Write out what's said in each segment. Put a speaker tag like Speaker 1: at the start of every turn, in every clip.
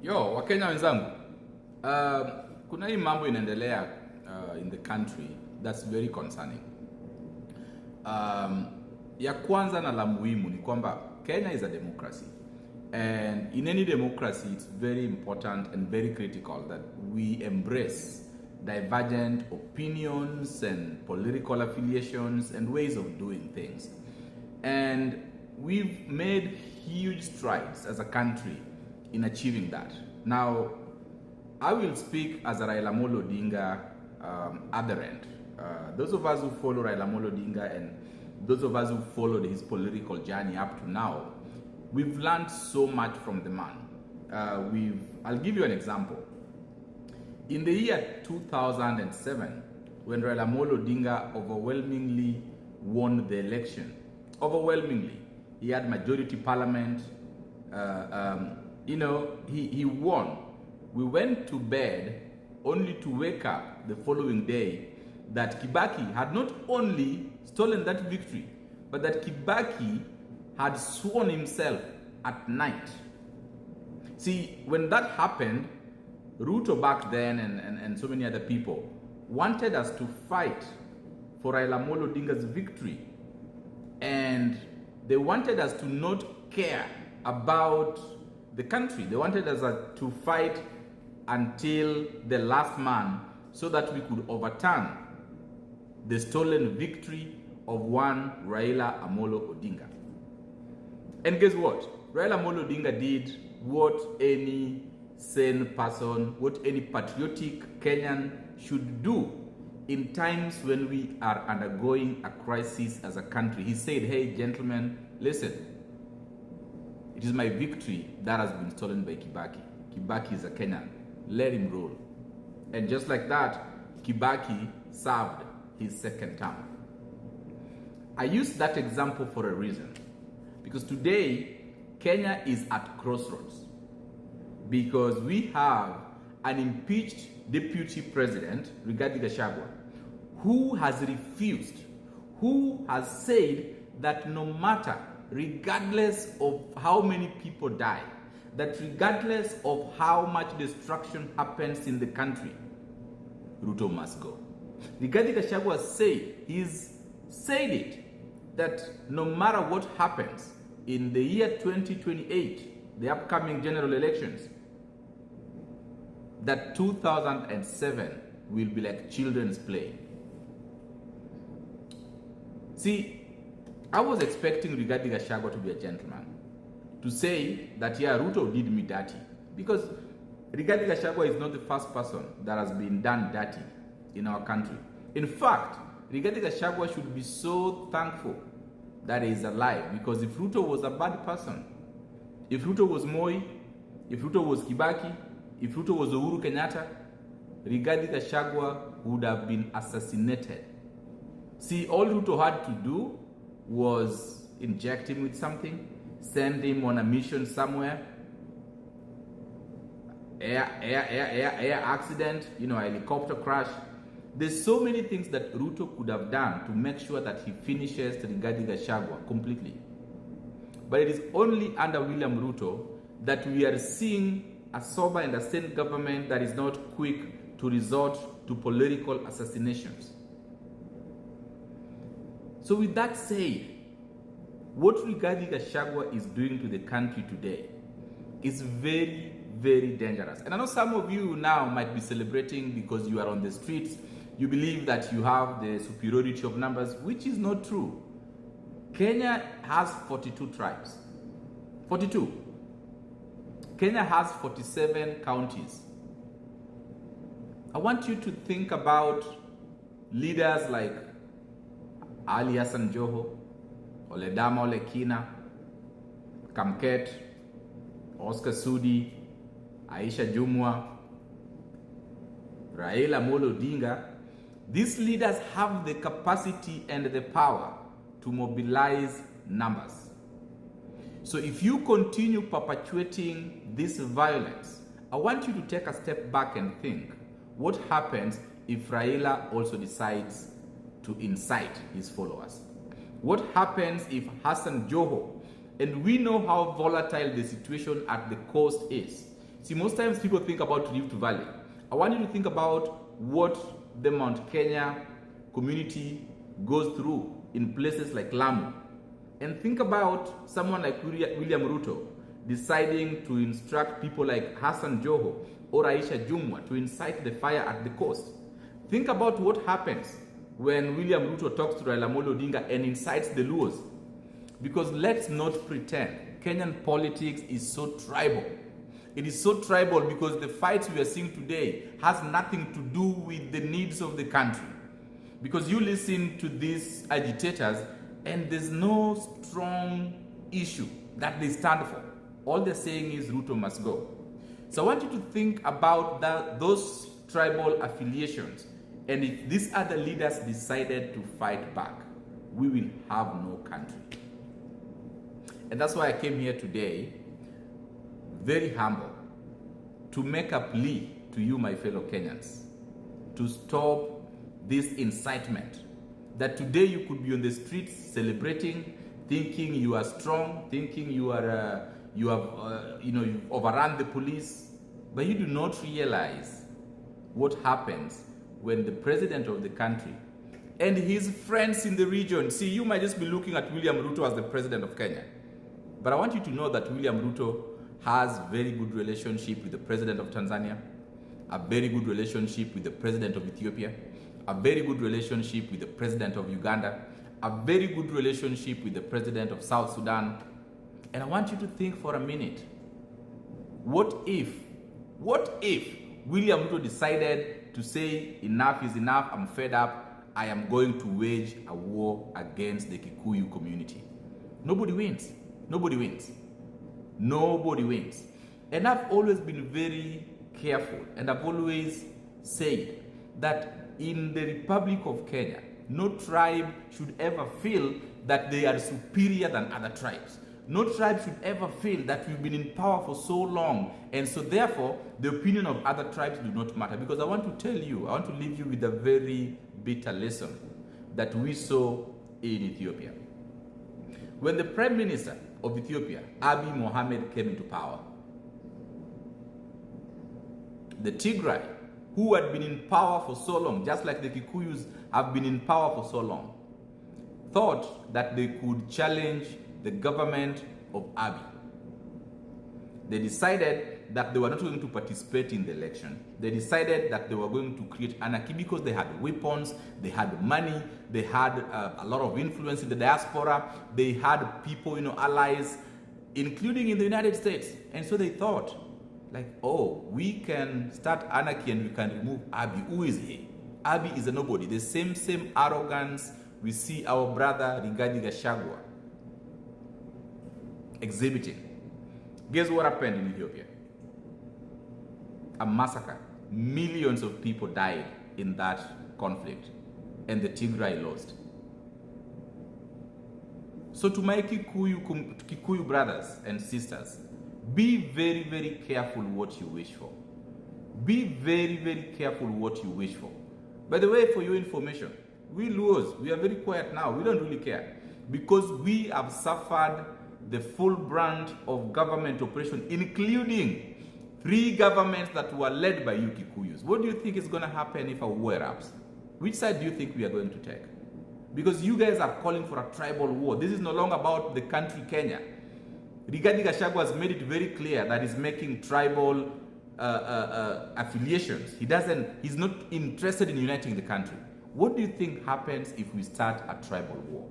Speaker 1: Yo, Wakenya wenzangu, kuna hii mambo inaendelea in the country that's very concerning. Ya kwanza na la muhimu ni kwamba Kenya is a democracy, and in any democracy it's very important and very critical that we embrace divergent opinions and political affiliations and ways of doing things. And we've made huge strides as a country in achieving that. Now, I will speak as a Raila Amolo Odinga adherent. Those of us who follow Raila Amolo Odinga and those of us who followed his political journey up to now, we've learned so much from the man. I'll give you an example. In the year 2007, when Raila Amolo Odinga overwhelmingly won the election, overwhelmingly, he had majority parliament, he won. We went to bed only to wake up the following day that Kibaki had not only stolen that victory, but that Kibaki had sworn himself at night. See, when that happened, Ruto back then and so many other people wanted us to fight for Raila Amolo Odinga's victory. And they wanted us to not care about the country. They wanted us to fight until the last man so that we could overturn the stolen victory of one Raila Amolo Odinga. And guess what? Raila Amolo Odinga did what any sane person, what any patriotic Kenyan should do in times when we are undergoing a crisis as a country. He said, hey, gentlemen, listen, it is my victory that has been stolen by Kibaki. Kibaki is a Kenyan. Let him roll. And just like that, Kibaki served his second term. I use that example for a reason. Because today, Kenya is at crossroads. Because we have an impeached deputy president, Rigathi Gachagua, who has refused, who has said that no matter, regardless of how many people die, that regardless of how much destruction happens in the country, Ruto must go. Rigathi Gachagua he's said it, that no matter what happens in the year 2028, the upcoming general elections, that 2007 will be like children's play. See, I was expecting Rigathi Gachagua to be a gentleman, to say that, yeah, Ruto did me dirty. Because Rigathi Gachagua is not the first person that has been done dirty in our country. In fact, Rigathi Gachagua should be so thankful that he is alive, because if Ruto was a bad person, if Ruto was Moi, if Ruto was Kibaki, if Ruto was Uhuru Kenyatta, Rigathi Gachagua would have been assassinated. See, all Ruto had to do was inject him with something, send him on a mission somewhere, air accident, a helicopter crash. There's so many things that Ruto could have done to make sure that he finishes Rigathi Gachagua completely. But it is only under William Ruto that we are seeing a sober and a sane government that is not quick to resort to political assassinations. So with that said, what Rigathi Gachagua is doing to the country today is very, very dangerous. And I know some of you now might be celebrating because you are on the streets. You believe that you have the superiority of numbers, which is not true. Kenya has 42 tribes. 42. Kenya has 47 counties. I want you to think about leaders like Ali Hassan Joho, Oledama Olekina, Kamket, Oscar Sudi, Aisha Jumwa, Raila Amolo Odinga. These leaders have the capacity and the power to mobilize numbers. So if you continue perpetuating this violence, I want you to take a step back and think, what happens if Raila also decides to incite his followers? What happens if Hassan Joho, and we know how volatile the situation at the coast is, See, most times people think about Rift Valley. I want you to think about what the Mount Kenya community goes through in places like Lamu. And think about someone like William Ruto deciding to instruct people like Hassan Joho or Aisha Jumwa to incite the fire at the coast. Think about what happens when William Ruto talks to Raila Amolo Odinga and incites the Luos. Because let's not pretend Kenyan politics is so tribal. It is so tribal because the fights we are seeing today has nothing to do with the needs of the country. Because you listen to these agitators and there's no strong issue that they stand for. All they're saying is Ruto must go. So I want you to think about those tribal affiliations, and if these other leaders decided to fight back, we will have no country. And that's why I came here today, very humble, to make a plea to you, my fellow Kenyans, to stop this incitement. That today you could be on the streets celebrating, thinking you are strong, thinking you are, you've overrun the police, but you do not realize what happens when the president of the country and his friends in the region, see, you might just be looking at William Ruto as the president of Kenya, but I want you to know that William Ruto has very good relationship with the president of Tanzania, a very good relationship with the president of Ethiopia, a very good relationship with the president of Uganda, a very good relationship with the president of South Sudan. And I want you to think for a minute, what if William Ruto decided to say enough is enough, I'm fed up, I am going to wage a war against the Kikuyu community? Nobody wins. Nobody wins. Nobody wins. And I've always been very careful, and I've always said that in the Republic of Kenya, no tribe should ever feel that they are superior than other tribes. No tribe should ever feel that we've been in power for so long, and so therefore the opinion of other tribes do not matter. Because I want to tell you, I want to leave you with a very bitter lesson that we saw in Ethiopia. When the Prime Minister of Ethiopia, Abiy Mohammed, came into power, the Tigray, who had been in power for so long, just like the Kikuyus have been in power for so long, thought that they could challenge the government of Abiy. They decided that they were not going to participate in the election. They decided that they were going to create anarchy because they had weapons, they had money, they had a lot of influence in the diaspora, they had people, allies, including in the United States. And so they thought, like, oh, we can start anarchy and we can remove Abiy. Who is he? Abiy is a nobody. The same arrogance we see our brother Rigathi Gachagua exhibiting. Guess what happened in Ethiopia? A massacre. Millions of people died in that conflict, and the Tigray lost. So to my Kikuyu brothers and sisters, be very, very careful what you wish for. Be very, very careful what you wish for. By the way, for your information, we Luos, we are very quiet now. We don't really care because we have suffered the full brunt of government oppression, including 3 governments that were led by you Kikuyus. What do you think is going to happen if a war erupts? Which side do you think we are going to take? Because you guys are calling for a tribal war. This is no longer about the country Kenya. Rigathi Gachagua has made it very clear that he's making tribal affiliations. He's not interested in uniting the country. What do you think happens if we start a tribal war?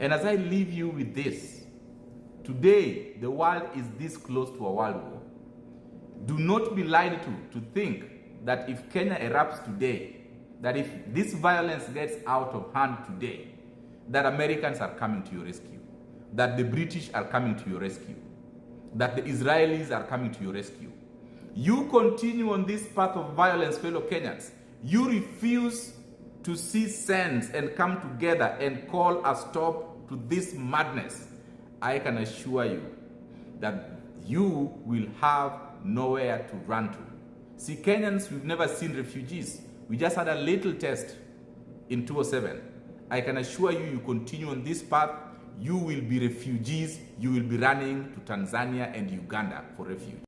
Speaker 1: And as I leave you with this, today the world is this close to a world war. Do not be lied to think that if Kenya erupts today, that if this violence gets out of hand today, that Americans are coming to your rescue, that the British are coming to your rescue, that the Israelis are coming to your rescue. You continue on this path of violence, fellow Kenyans. You refuse to see sense and come together and call a stop to this madness. I can assure you that you will have nowhere to run to. See, Kenyans, we've never seen refugees. We just had a little test in 2007. I can assure you, you continue on this path, you will be refugees. You will be running to Tanzania and Uganda for refuge.